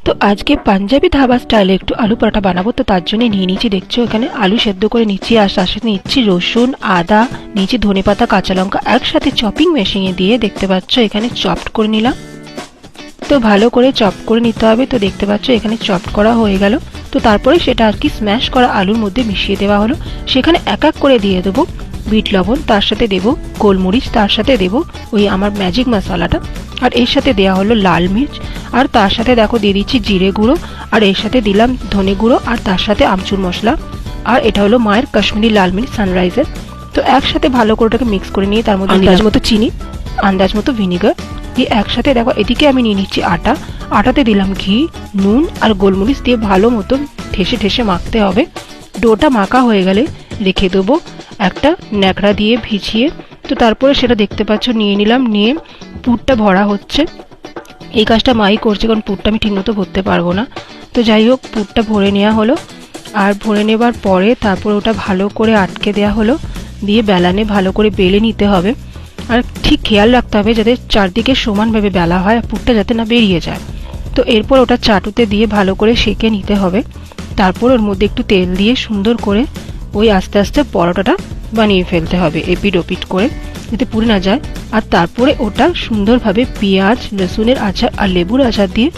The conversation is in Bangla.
তো আজকে পাঞ্জাবি ধাবা স্টাইলে একটু আলু পরোটা বানাবো। তো তার জন্য নিয়ে নিচ্ছি, দেখছো এখানে আলু সেদ্ধ করে নিচ্ছি, আর তার সাথে নিচ্ছি রসুন, আদা, নিচে ধনেপাতা, কাঁচা লঙ্কা একসাথে চপিং মেশিনে দিয়ে, দেখতে পাচ্ছ এখানে চপড করে নিলাম। তো ভালো করে চপ করে নিতে হবে। তো দেখতে পাচ্ছ এখানে চপড করা হয়ে গেল। তো তারপরে সেটা আর কি স্ম্যাশ করা আলুর মধ্যে মিশিয়ে দেওয়া হলো। সেখানে এক এক করে দিয়ে দেবো বিট লবণ, তার সাথে দেবো গোলমরিচ, তার সাথে দেবো ওই আমার ম্যাজিক মশলাটা, আর এর সাথে দেওয়া হলো লাল মির্চ, আর তার সাথে দেখো দিয়ে দিচ্ছি জিরে গুঁড়ো, আর এর সাথে দিলাম ধনে গুঁড়ো, আর তার সাথে আমচুর মশলা, আর এটা হলো মায়ের কাশ্মীরি লাল মির্চ সানরাইজের। তো একসাথে ভালো করে ওটাকে মিক্স করে নিয়ে তার মধ্যে আন্দাজ মতো চিনি, আন্দাজ মতো ভিনিগার দিয়ে একসাথে দেখো এদিকে আমি নিয়ে নিচ্ছি আটা, আটাতে দিলাম ঘি, নুন আর গোলমরিচ দিয়ে ভালো মতো ঠেসে ঠেসে মাখতে হবে। ডোটা মাখা হয়ে গেলে রেখে দেবো একটা ন্যাকড়া দিয়ে ভিজিয়ে। তো তারপরে সেটা দেখতে পাচ্ছ নিয়ে নিলাম, নিয়ে পুরটা ভরা হচ্ছে। এই কাজটা মাই করছে, কারণ পুরটা আমি ঠিকমতো ভরতে পারবো না। তো যাই হোক, পুরটা ভরে নেওয়া হলো, আর ভরে নেবার পরে তারপর ওটা ভালো করে আটকে দেওয়া হলো, দিয়ে বেলানে ভালো করে বেলে নিতে হবে। আর ঠিক খেয়াল রাখতে হবে যাতে চারদিকে সমানভাবে বেলা হয়, আর পুরটা যাতে না বেরিয়ে যায়। তো এরপর ওটা চাটুতে দিয়ে ভালো করে সেঁকে নিতে হবে। তারপর ওর মধ্যে একটু তেল দিয়ে সুন্দর করে ওই আস্তে আস্তে পরোটাটা বানিয়ে ফেলতে হবে, এপিট ওপিট করে, যাতে পুড়ে না যায়। আর তারপরে ওটা সুন্দরভাবে পেঁয়াজ, রসুনের আচার আর লেবুর আচার দিয়ে